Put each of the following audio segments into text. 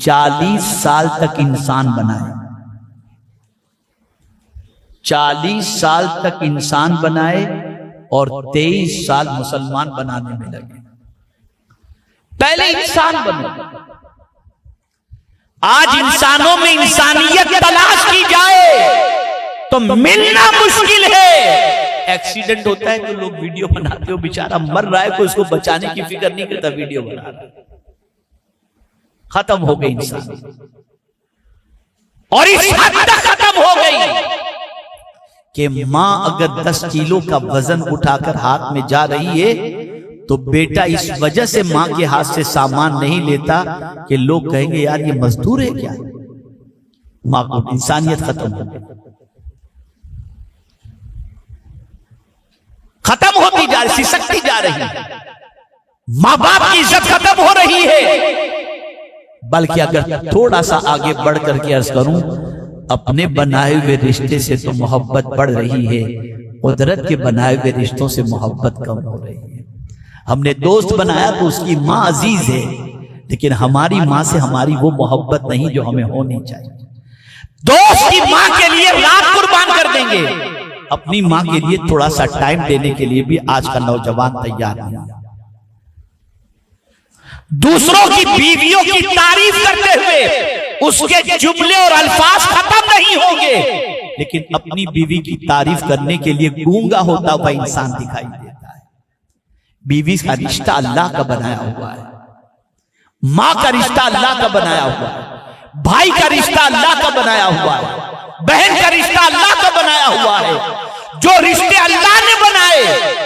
40 साल तक इंसान बनाए, 40 साल तक इंसान बनाए और 23 साल मुसलमान बनाने में लगे। पहले इंसान बने। आज इंसानों में इंसानियत तलाश की जाए तो मिलना मुश्किल है। एक्सीडेंट होता है तो लोग वीडियो बनाते हो, बेचारा मर रहा है, कोई उसको बचाने की फिक्र नहीं करता, वीडियो बना रहा है। खत्म हो गई इंसान, और इस हद तक खत्म हो गई कि मां अगर 10 किलो का वजन उठाकर हाथ में जा रही है तो बेटा इस वजह से मां के हाथ से सामान नहीं लेता कि लोग कहेंगे यार ये मजदूर है क्या। मां को इंसानियत खत्म हो गई, खत्म होती जा रही, सिसकती जा रही है। मां बाप की इज्जत खत्म हो रही है। बल्कि अगर थोड़ा सा आगे बढ़ करके अर्ज करूं, अपने बनाए हुए रिश्ते से तो मोहब्बत बढ़ रही है, कुदरत के बनाए हुए रिश्तों से मोहब्बत कम हो रही है। हमने दोस्त बनाया तो उसकी मां अजीज है, लेकिन हमारी मां से हमारी वो मोहब्बत नहीं जो हमें होनी चाहिए। दोस्त की मां के लिए रात कुर्बान कर देंगे, अपनी मां के लिए थोड़ा सा टाइम देने के लिए भी आज का नौजवान तैयार नहीं। दूसरों की बीवियों की तारीफ करते हुए उसके जुमले और अल्फाज खत्म नहीं होंगे, लेकिन अपनी बीवी की तारीफ करने के लिए गूंगा होता हुआ इंसान दिखाई देता है। बीवी का रिश्ता अल्लाह का बनाया हुआ है, मां का रिश्ता अल्लाह का बनाया हुआ है, भाई का रिश्ता अल्लाह का बनाया हुआ है, बहन का रिश्ता अल्लाह का बनाया हुआ है। जो रिश्ते अल्लाह ने बनाए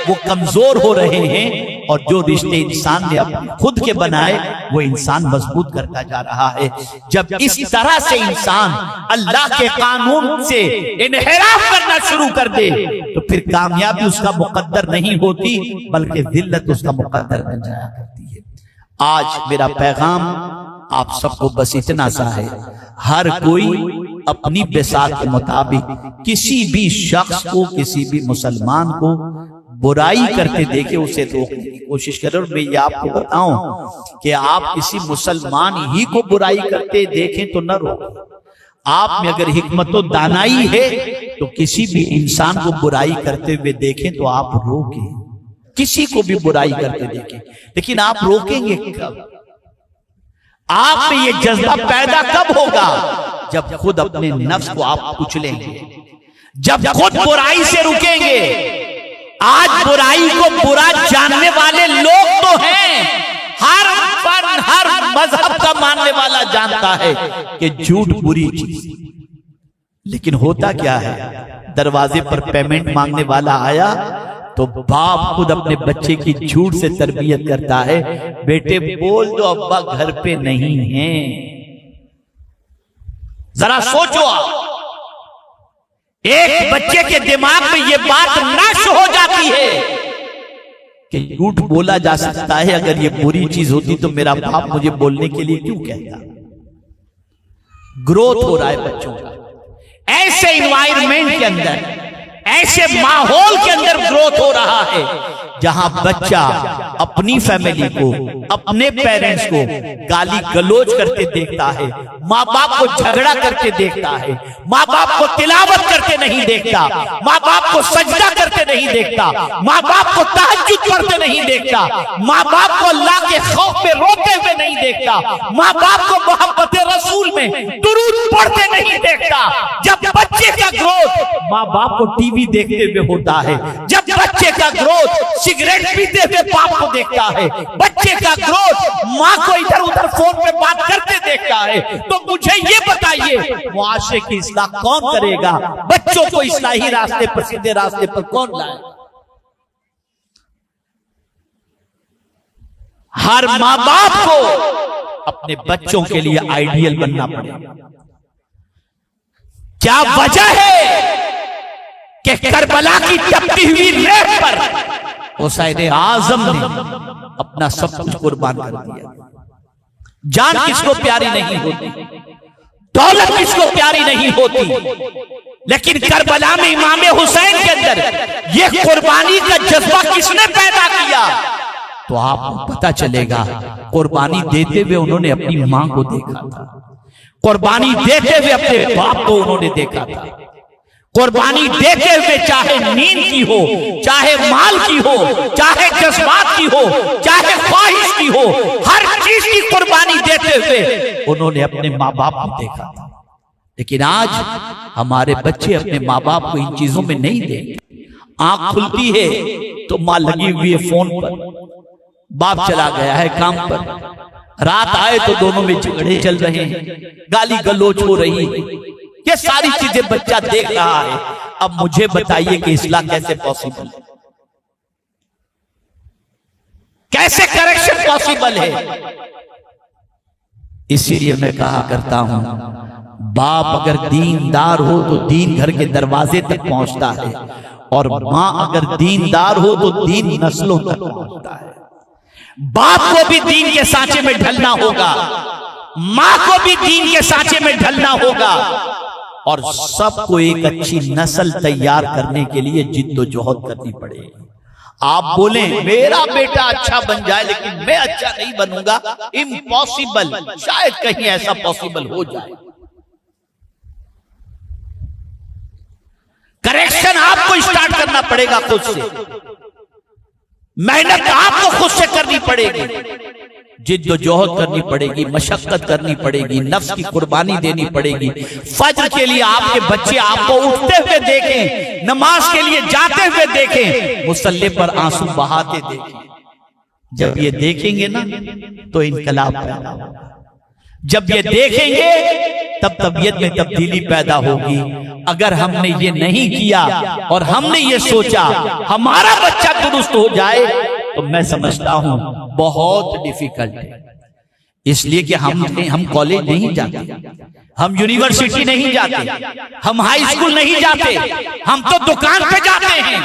वो कमजोर हो रहे हैं, और जो रिश्ते इंसान ने अपने खुद के बनाए वो इंसान मजबूत करता जा रहा है। जब इस तरह से इंसान अल्लाह के कानून से इनहिराफ करना शुरू कर दे तो फिर कामयाबी उसका मुकद्दर नहीं होती, बल्कि जिल्लत उसका मुकद्दर बन जाया करती है। आज मेरा पैगाम आप सबको बस इतना सा है, हर कोई अपनी बिसात के मुताबिक किसी भी शख्स को, किसी भी मुसलमान को बुराई करते देखे उसे रोकने की कोशिश करें। और मैं ये आपको बताऊं कि आप किसी मुसलमान ही को बुराई करते देखें तो न रोकें। आप में अगर हिकमत व दानाई है तो किसी भी इंसान को बुराई करते हुए देखें तो आप रोकें। किसी को भी बुराई करते देखें, लेकिन आप रोकेंगे कब? आप में ये जज्बा पैदा कब होगा? जब खुद अपने नफ्स को आप कुचलेंगे, जब खुद बुराई से रुकेंगे। आज बुराई को बुरा जानने वाले लोग तो हैं, हर फर्द, हर मजहब का मानने वाला जानता है कि झूठ बुरी चीज, लेकिन होता क्या है, दरवाजे पर पेमेंट मांगने वाला आया तो बाप खुद अपने बच्चे की झूठ से तरबियत करता है, बेटे बोल दो अब्बा घर पे नहीं है। जरा सोचो आप, एक बच्चे के दिमाग में ये बात नक्श हो जाती है कि झूठ बोला जा सकता है, अगर ये बुरी चीज होती तो मेरा बाप मुझे बोलने के लिए क्यों कहता। ग्रोथ हो रहा है बच्चों का, ऐसे इन्वायरमेंट के अंदर, ऐसे माहौल के अंदर ग्रोथ हो रहा है जहां बच्चा अपनी फैमिली को, अपने पेरेंट्स को गाली गलोच करते देखता है, माँ बाप को झगड़ा करते देखता है, माँ बाप को तिलावत करते नहीं देखता, माँ बाप को सजदा करते नहीं देखता, माँ बाप को तहज्जुद पढ़ते नहीं देखता, माँ बाप को अल्लाह के खौफ में रोते हुए नहीं देखता, माँ बाप को मोहब्बत रसूल में दुरूद पढ़ते नहीं देखता। जब बच्चे का ग्रोथ माँ बाप को टीवी देखते हुए होता है, जब बच्चे का ग्रोथ सिगरेट पीते हुए बाप को देखता है, बच्चे का ग्रोथ माँ को इधर उधर फोन पे बात करते देखता है, तो मुझे ये बताइए मुआशरे की इस्लाह कौन करेगा? बच्चों को इस्लाही रास्ते पर, सीधे रास्ते पर कौन लाएगा? हर माँ बाप को अपने बच्चों के लिए आइडियल बनना पड़ेगा। क्या वजह है कि करबला की तपती हुई रेत पर हुसैन आजम ने अपना सब कुछ कुर्बान कर दिया। जान किसको प्यारी नहीं होती, दौलत किसको प्यारी नहीं होती, लेकिन करबला में इमाम हुसैन के अंदर यह कुर्बानी का जज्बा किसने पैदा किया? तो आपको पता चलेगा कुर्बानी देते हुए उन्होंने अपनी मां को देखा था, कुर्बानी देते हुए अपने बाप को उन्होंने देखा था, कुर्बानी देते हुए चाहे नींद की हो, चाहे माल की हो, चाहे जज्बात की हो, चाहे ख्वाहिश की हो, हर चीज की कुर्बानी देते हुए उन्होंने अपने माँ बाप को देखा था। लेकिन आज हमारे बच्चे अपने माँ बाप को इन चीजों में नहीं देखते। आंख खुलती है तो माँ लगी हुई है फोन पर, बाप चला गया है काम पर, रात आए तो दोनों में झगड़े चल रहे हैं, गाली गलोच हो रही है, ये सारी चीजें बच्चा देख रहा है। अब मुझे बताइए कि इस्लाह कैसे पॉसिबल है, कैसे करेक्शन पॉसिबल है? इसीलिए मैं कहा करता हूं, बाप अगर दीनदार हो तो दीन घर के दरवाजे तक पहुंचता है, और मां अगर दीनदार हो तो दीन नस्लों तक पहुंचता है। बाप को भी दीन के सांचे में ढलना होगा, मां को भी दीन के सांचे में ढलना होगा, और सबको एक अच्छी नस्ल तैयार करने के लिए जिद्दोजहद करनी पड़ेगी। आप बोले मेरा बेटा अच्छा बन जाए लेकिन मैं अच्छा नहीं बनूंगा, इम्पॉसिबल। शायद कहीं ऐसा पॉसिबल हो जाए। करेक्शन आपको स्टार्ट करना पड़ेगा खुद से, मेहनत आपको खुद से करनी पड़ेगी, जिद्दोजहद करनी पड़ेगी, मशक्कत करनी पड़ेगी, नफ्स की कुर्बानी देनी पड़ेगी। फज्र के लिए आपके बच्चे आपको उठते हुए देखें, नमाज के लिए जाते हुए देखें, मुसल्ले पर आंसू बहाते देखें। जब ये देखेंगे ना तो इनकलाब पैदा होगा। जब ये देखेंगे तब तबीयत में तब्दीली पैदा होगी। अगर हमने ये नहीं किया और हमने ये सोचा हमारा बच्चा दुरुस्त हो जाए, तो मैं समझता हूं बहुत डिफिकल्ट है। इसलिए कि हम कॉलेज नहीं जाते, हम यूनिवर्सिटी नहीं जाते, हम हाई स्कूल नहीं जाते, हम तो दुकान पे जाते हैं।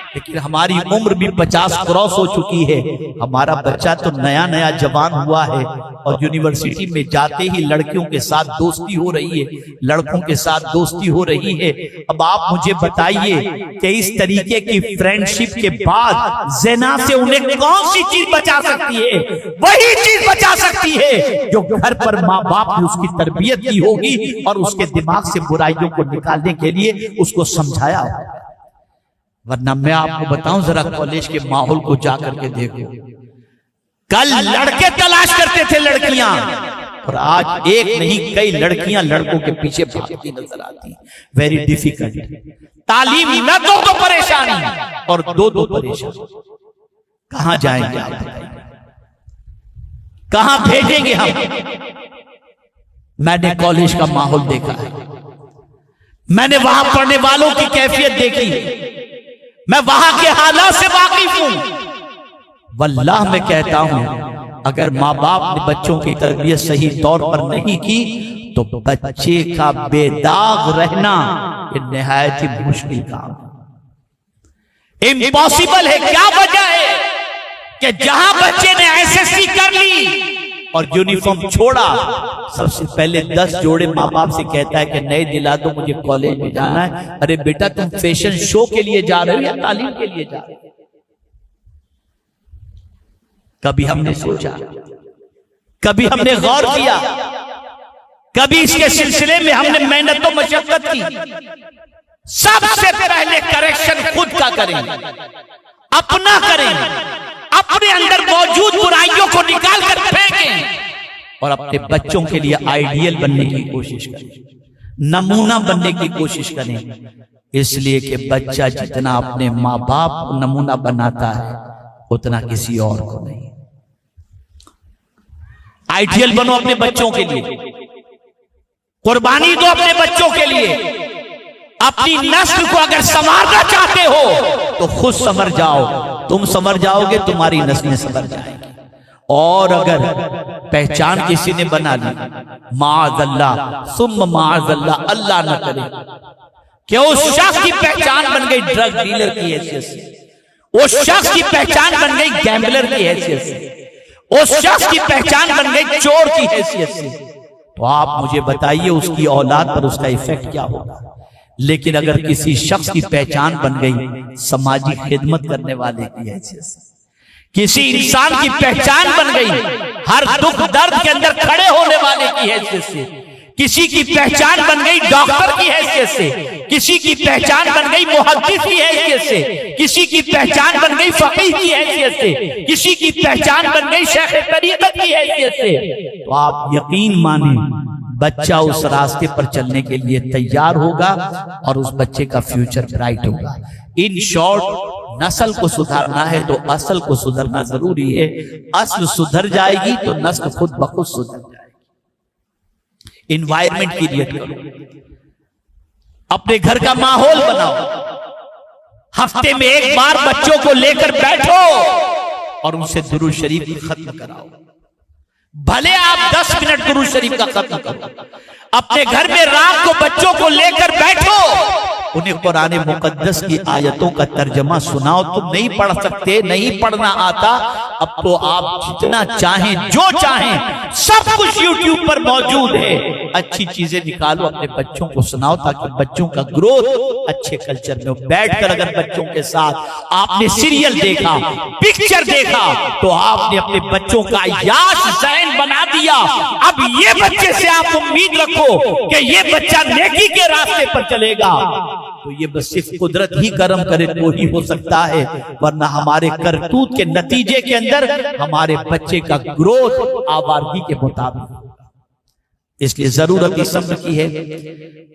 लेकिन हमारी उम्र भी 50 क्रॉस हो चुकी है। हमारा बच्चा तो नया नया जवान हुआ है और यूनिवर्सिटी में जाते ही लड़कियों के साथ दोस्ती हो रही है, लड़कों के साथ दोस्ती हो रही है। अब आप मुझे बताइए कि इस तरीके की फ्रेंडशिप के बाद ज़िना से उन्हें कौन सी चीज बचा सकती है? वही चीज बचा सकती है जो घर पर माँ बाप ने उसकी तरबियत की होगी और उसके दिमाग से बुराइयों को निकालने के लिए उसको समझाया होगा। वरना मैं आपको बताऊं, जरा कॉलेज के माहौल को जाकर के देखो। कल लड़के तलाश करते थे लड़कियां, और आज एक नहीं कई लड़कियां लड़कों के पीछे भागती नजर आती। Very difficult. तालीम न दो तो परेशानी, और दो परेशानी। कहां जाएंगे आप? कहां भेजेंगे हम? मैंने कॉलेज का माहौल देखा है, मैंने वहां पढ़ने वालों की कैफियत देखी, मैं वहां के हालात से वाकिफ हूं। वल्लाह मैं कहता हूं, अगर माँ बाप ने बच्चों की तरबियत सही तौर पर नहीं की तो बच्चे का बेदाग रहना ये निहायत ही मुश्किल काम है, इम्पॉसिबल है। क्या वजह है कि जहां बच्चे ने एसएससी कर ली और यूनिफॉर्म छोड़ा, सबसे पहले 10 जोड़े माँ बाप से कहता है कि नए दिला दो, मुझे कॉलेज में जाना है। अरे बेटा, तुम फैशन शो के लिए जा रहे हो या तालीम के लिए जा रहे हो? कभी हमने सोचा, कभी हमने गौर किया, कभी इसके सिलसिले में हमने मेहनत तो मशक्कत की? सबसे पहले करेक्शन खुद का करें, अपना करें, अपने अंदर मौजूद बुराइयों को निकाल कर फेंकें और अपने बच्चों के लिए आइडियल बनने की कोशिश करें, नमूना बनने की कोशिश करें। इसलिए कि बच्चा जितना अपने माँ बाप को नमूना बनाता है उतना किसी और को नहीं। आइडियल बनो अपने बच्चों के लिए, कुर्बानी दो अपने बच्चों के लिए। अपनी नस्ल को अगर संवारना चाहते हो तो खुद संवर जाओ, तुम संवर जाओगे, तुम्हारी नस्लें संवर जाएंगी। और अगर पहचान किसी ने बना ली, माअज़ल्लाह सुम्मा माअज़ल्लाह, अल्लाह न करे कि उस शख्स की पहचान बन गई ड्रग डीलर की हैसियत से, उस शख्स की पहचान बन गई गैम्बलर की हैसियत से, उस शख्स की पहचान बन गई चोर की हैसियत से, तो आप मुझे बताइए उसकी औलाद पर उसका इफेक्ट क्या होगा? लेकिन अगर किसी शख्स की पहचान बन गई समाजी खिदमत करने वाले की हैसियत से, किसी इंसान की पहचान बन गई, हर दुख दर्द के अंदर खड़े होने वाले की हैसियत से। किसी की पहचान बन गई डॉक्टर की हैसियत से, किसी की पहचान बन गई मुहद्दिस की हैसियत से, किसी की पहचान बन गई फकीह की हैसियत से, किसी की पहचान बन गई शेख तरीक़त की हैसियत से। तो आप यकीन माने बच्चा उस रास्ते पर चलने के लिए तैयार होगा और उस बच्चे का फ्यूचर ब्राइट होगा। इन शॉर्ट, नस्ल को सुधारना है तो असल को सुधरना जरूरी है। असल सुधर जाएगी तो नस्ल खुद ब खुद सुधर जाएगी। इन्वायरमेंट क्रिएट करो, अपने घर का माहौल बनाओ। हफ्ते में एक बार बच्चों को लेकर बैठो और उनसे दुरूद शरीफ खत्म कराओ। भले आप 10 मिनट दुरूद शरीफ का खत्म करो। अपने घर में रात को बच्चों को लेकर बैठो, उन्हें कुरान मुकद्दस की आयतों का तर्जमा सुनाओ। तुम नहीं पढ़ सकते, नहीं पढ़ना आता, अब तो आप जितना चाहें, जो चाहें, सब कुछ यूट्यूब पर मौजूद है। अच्छी चीजें निकालो, अपने बच्चों को सुनाओ ताकि बच्चों का ग्रोथ अच्छे कल्चर में हो। बैठकर अगर बच्चों के साथ आपने सीरियल देखा, पिक्चर देखा, तो आपने अपने बच्चों का याश ज़हन बना दिया। अब ये बच्चे से आप उम्मीद रखो कि ये बच्चा नेकी के रास्ते पर चलेगा, तो ये बस सिर्फ कुदरत ही करम करे तो ही हो सकता है, वरना हमारे करतूत के नतीजे के अंदर हमारे बच्चे का ग्रोथ आवारगी के मुताबिक। इसलिए जरूरत इस अम्र की है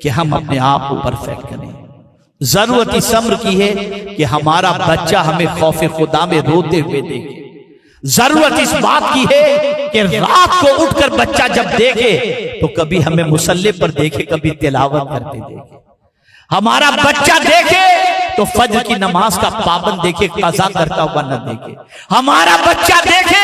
कि हम अपने आप को परफेक्ट करें। जरूरत इस अम्र की है कि हमारा बच्चा हमें खौफ खुदा में रोते हुए देखे। जरूरत इस बात की है कि रात को उठकर बच्चा जब देखे तो कभी हमें मुसल्ले पर देखे, कभी तिलावत करते देखे। हमारा बच्चा देखे तो फज्र की नमाज का पाबंद देखे, कज़ा करता हुआ न देखे। हमारा बच्चा देखे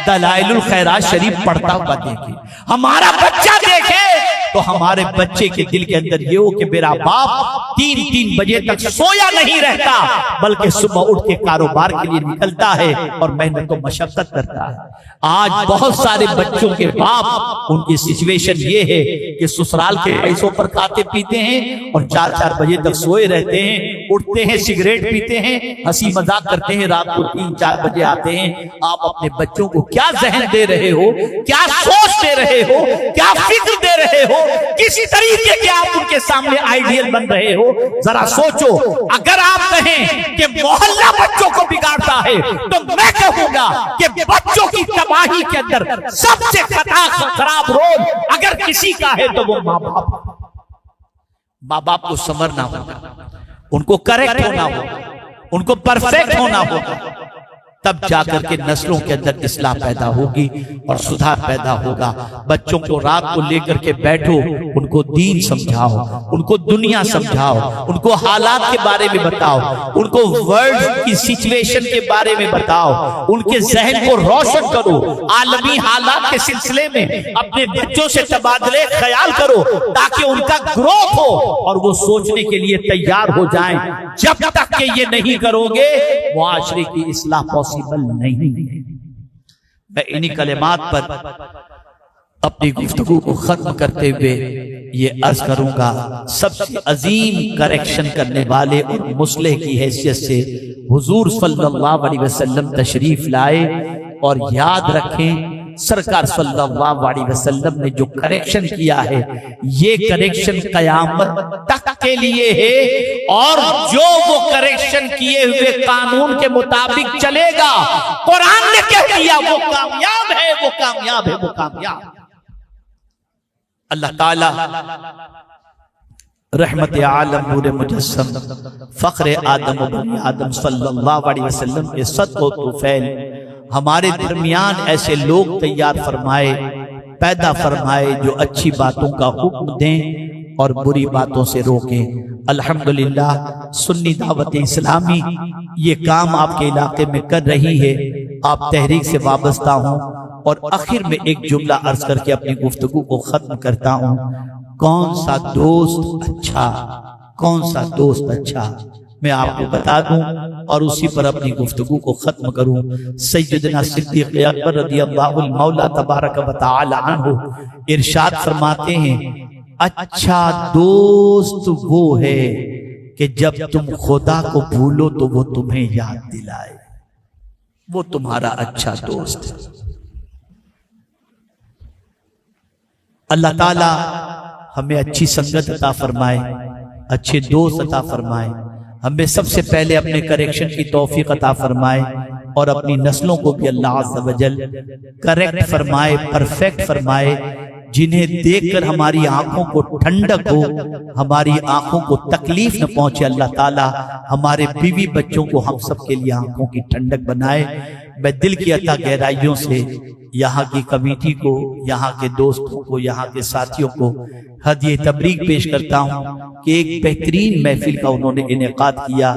दलाइलुल खैरात शरीफ पढ़ता हुआ देखे। हमारा बच्चा देखे तो हमारे बच्चे के दिल के अंदर ये हो कि मेरा बाप 3-3 बजे तक सोया नहीं रहता, बल्कि सुबह उठ के कारोबार के लिए निकलता है और मेहनत और मशक्कत करता है। आज बहुत सारे बच्चों के बाप, उनकी सिचुएशन ये है कि ससुराल के पैसों पर खाते पीते हैं और 4-4 बजे तक सोए रहते हैं, उठते हैं, सिगरेट पीते हैं, हंसी मजाक करते हैं, रात को 3-4 बजे आते हैं। आप अपने बच्चों को क्या जहन दे रहे हो, क्या सोच दे रहे हो, क्या फिक्र दे रहे हो, किसी तरीके के आप उनके सामने आइडियल बन रहे हो? जरा सोचो। अगर आप कहें कि मोहल्ला बच्चों को बिगाड़ता है, तो मैं कहूंगा कि बच्चों की तबाही के अंदर सबसे खराब रोल अगर किसी का है तो वो माँ बाप को संवरना होगा, उनको करेक्ट होना होगा, उनको परफेक्ट होना होगा। तब जाकर के नस्लों के अंदर इस्लाह पैदा होगी और सुधार पैदा होगा। बच्चों को रात को लेकर के बैठो, उनको दीन समझाओ, उनको दुनिया समझाओ, उनको हालात के बारे में बताओ, उनको वर्ल्ड की सिचुएशन के बारे में बताओ, उनके जहन को रोशन करो। आलमी हालात के सिलसिले में अपने बच्चों से तबादले ख्याल करो ताकि उनका ग्रोथ हो और वो सोचने के लिए तैयार हो जाएं। जब तक के ये नहीं करोगे, मुआशरे की इस्लाह पॉसिबल नहीं है। मैं इन्हीं कलिमात पर अपनी गुफ्तगू को खत्म करते हुए ये अर्ज करूंगा, सबसे अजीम करेक्शन करने वाले और मुस्लिह की हैसियत से हुजूर सल्लल्लाहु अलैहि वसल्लम तशरीफ लाए। और याद रखें, सरकार सल्लल्लाहु अलैहि वसल्लम ने जो करेक्शन किया है, ये करेक्शन कयामत तक के लिए है। और जो वो करेक्शन किए हुए कानून के मुताबिक चलेगा, कुरान ने कह दिया वो कामयाब है, वो कामयाब है, वो कामयाब। अल्लाह ताला रहमत आलम नूर मुजस्सम फख्र आदम व बनी आदम सल्लल्लाहु अलैहि वसल्लम के सदक़ो तुफैल हमारे दरमियान ऐसे लोग तैयार फरमाए, पैदा फरमाए जो अच्छी बातों का हुक्म दें और बुरी बातों से रोकें। अल्हम्दुलिल्लाह सुन्नी दावत इस्लामी ये काम आपके इलाके में कर रही है। आप तहरीक से वाबस्ता हूँ और आखिर में एक जुमला अर्ज करके अपनी गुफ्तगू को खत्म करता हूँ। कौन सा दोस्त अच्छा, कौन सा दोस्त अच्छा, मैं आपको बता दूं और उसी पर अपनी गुफ्तगू को खत्म करूं। सैयदना सिद्दीक़ अकबर रज़ियल्लाहु मौला तबारक व तआला अन्हु इरशाद फरमाते हैं, अच्छा दोस्त वो है कि जब तुम खुदा को भूलो तो वो तुम्हें याद दिलाए। वो तुम्हारा अच्छा दोस्त है। अल्लाह ताला हमें अच्छी संगत अता फरमाए, अच्छे दोस्त अता फरमाए। हमें सबसे पहले अपने करेक्शन की तौफीक अता फरमाए और अपनी नस्लों को भी अल्लाह अज़्ज़ व जल करेक्ट फरमाए, परफेक्ट फरमाए, जिन्हें देखकर हमारी आंखों को ठंडक हो, हमारी आंखों को तकलीफ न पहुंचे। अल्लाह ताला हमारे बीवी बच्चों को हम सब के लिए आंखों की ठंडक बनाए। मैं दिल की अता गहराइयों से यहाँ की कमेटी को, यहाँ के दोस्तों को, यहाँ के साथियों को हदिये तबरीक पेश करता हूँ कि एक बेहतरीन महफिल का उन्होंने इनेकाद किया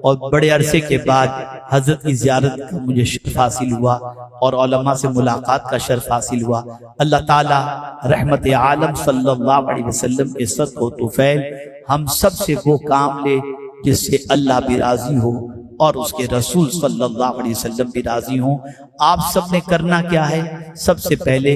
और बड़े अरसे के बाद हजरत की ज़ियारत का मुझे शर्फ हासिल हुआ और उलमा से मुलाकात का शर्फ हासिल हुआ। अल्लाह ताला रहमत आलम सल्लल्लाहु अलैहि वसल्लम के सदक़ो तुफ़ैल हम सब से वो काम ले जिससे अल्लाह भी राजी हो और उसके रसूल सल्लल्लाहु अलैहि वसल्लम भी राजी हों। आप सब ने करना क्या है? सबसे पहले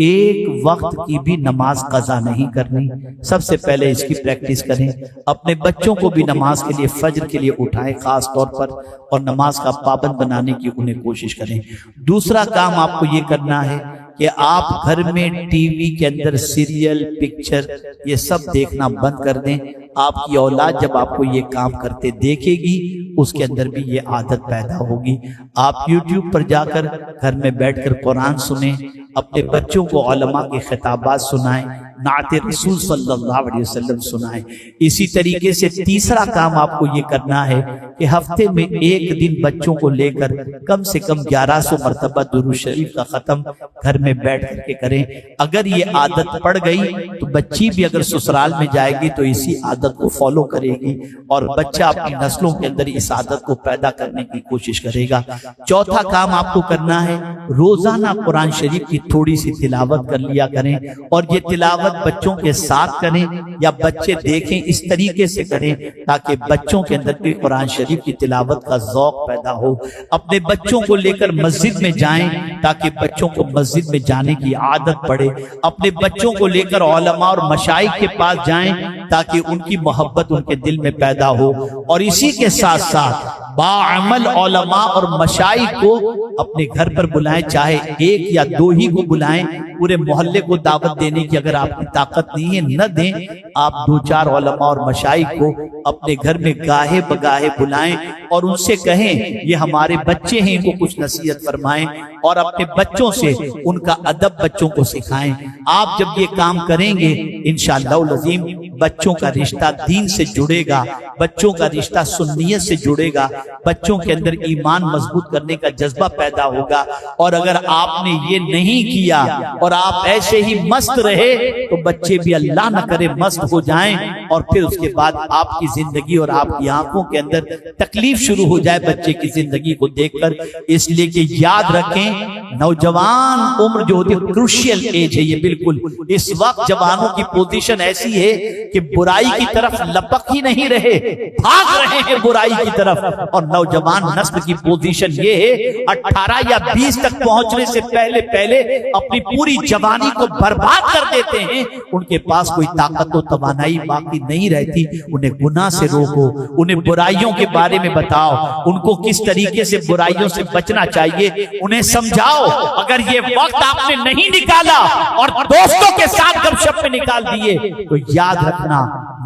एक वक्त की भी नमाज कज़ा नहीं करनी। सबसे पहले इसकी प्रैक्टिस करें। अपने बच्चों को भी नमाज के लिए, फज्र के लिए उठाएं खास तौर पर, और नमाज का पाबंद बनाने की उन्हें कोशिश करें। दूसरा काम आपको ये करना है कि आप घर में टीवी के अंदर सीरियल, पिक्चर, ये सब देखना बंद कर दें। आपकी औलाद जब आपको ये काम करते देखेगी, उसके अंदर भी ये आदत पैदा होगी। आप YouTube पर जाकर घर में बैठकर कुरान सुने, अपने बच्चों को उलमा के खिताबात सुनाएं, नाते रसूल सल्लल्लाहु अलैहि वसल्लम सुनाएं। इसी तरीके से तीसरा काम आपको ये करना है कि हफ्ते में एक दिन बच्चों को लेकर कम से कम 1100 मरतबा दुरूद शरीफ का खत्म घर में बैठ करके करें। अगर ये आदत पड़ गई तो बच्ची भी अगर ससुराल में जाएगी तो इसी आदत को फॉलो करेगी और बच्चा अपनी नस्लों के अंदर इस आदत को पैदा करने की कोशिश करेगा। चौथा काम आपको करना है, रोजाना कुरान शरीफ की थोड़ी सी तिलावत कर लिया करें, और ये तिलावत बच्चों के साथ करें या बच्चे देखें, इस तरीके से करें ताकि बच्चों के अंदर भी कुरान शरीफ की तिलावत का ज़ौक़ पैदा हो। अपने बच्चों को लेकर मस्जिद में जाएं ताकि बच्चों को मस्जिद में जाने की आदत पड़े। अपने बच्चों को लेकर उलमा और मशाइख के पास जाएं ताकि उनकी मोहब्बत उनके दिल में पैदा हो। और इसी के साथ साथ बाअमल उलमा और मशाइख को अपने घर पर बुलाएं, चाहे एक या दो ही को बुलाएं। पूरे मोहल्ले को दावत देने की अगर आपकी ताकत नहीं है, न दें। आप 2-4 उलमा और मशाइख को अपने घर में गाहे बगाहे बुलाएं और उनसे कहें ये हमारे बच्चे हैं, इनको कुछ नसीहत फरमाएं और अपने बच्चों से उनका अदब बच्चों को सिखाएं। आप जब ये काम करेंगे इंशाअल्लाह अज़ीम बच्चों का रिश्ता दीन से जुड़ेगा, बच्चों का रिश्ता सुन्नियत से जुड़ेगा, बच्चों के अंदर ईमान मजबूत करने का जज्बा पैदा होगा। और अगर आपने ये नहीं किया और आप ऐसे ही मस्त रहे तो बच्चे भी अल्लाह न करे मस्त हो जाएं और फिर उसके बाद आपकी जिंदगी और आपकी आंखों के अंदर तकलीफ शुरू हो जाए बच्चे की जिंदगी को देखकर। इसलिए कि याद रखें, नौजवान उम्र जो होती है क्रूशियल एज है ये। बिल्कुल इस वक्त जवानों की पोजीशन ऐसी है कि बुराई की तरफ लपक ही नहीं रहे, भाग रहे हैं बुराई की तरफ। और नौजवान नस्ल की पोजीशन ये है 18 या 20 तक पहुंचने से पहले पहले अपनी पूरी जवानी को बर्बाद कर देते हैं। उनके पास कोई ताकत और तवानाई बाकी नहीं रहती। उन्हें गुनाह से रोको, उन्हें बुराइयों के बारे में बताओ, उनको किस तरीके से बुराइयों से बचना चाहिए उन्हें समझाओ। अगर ये वक्त आपने नहीं निकाला और दोस्तों के साथ गपशप में निकाल दिए तो याद रखना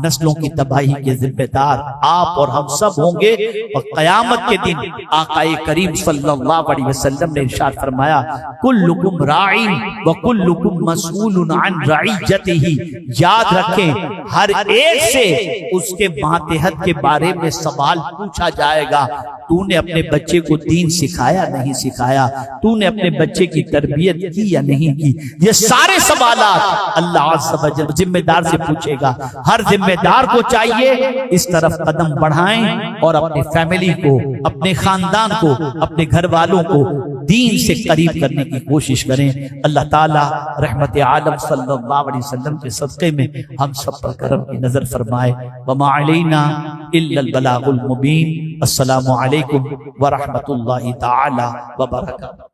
नस्लों की तबाही के जिम्मेदार आप और हम सब होंगे। और कयामत के दिन आकाए करीम सल्लल्लाहु अलैहि वसल्लम ने इरशाद फरमाया, कुल्लुकुम राइन व कुल्लुकुम मसऊलुन अन रइयतिही। याद रखें हर एक से उसके मातहत के बारे में सवाल पूछा जाएगा। तूने अपने बच्चे को दीन सिखाया नहीं सिखाया, तूने अपने बच्चे की तरबियत की या नहीं की। ये सारे सवालात अल्लाह अज़्ज़ व जल जिम्मेदार से पूछेगा। हर जिम्मेदार को चाहिए इस तरफ कदम बढ़ाएं और अपने फैमिली को, अपने खानदान को, अपने घर वालों को दीन से करीब करने की कोशिश करें। अल्लाह ताला रहमत आलम सल्लल्लाहु अलैहि वसल्लम के सदक़े में हम सब पर करम की नजर फरमाए। वमा अलैना इल्लल बलागुल मुबीन। अस्सलामु अलैकुम व रहमतुल्लाहि ताला व बरकातहू।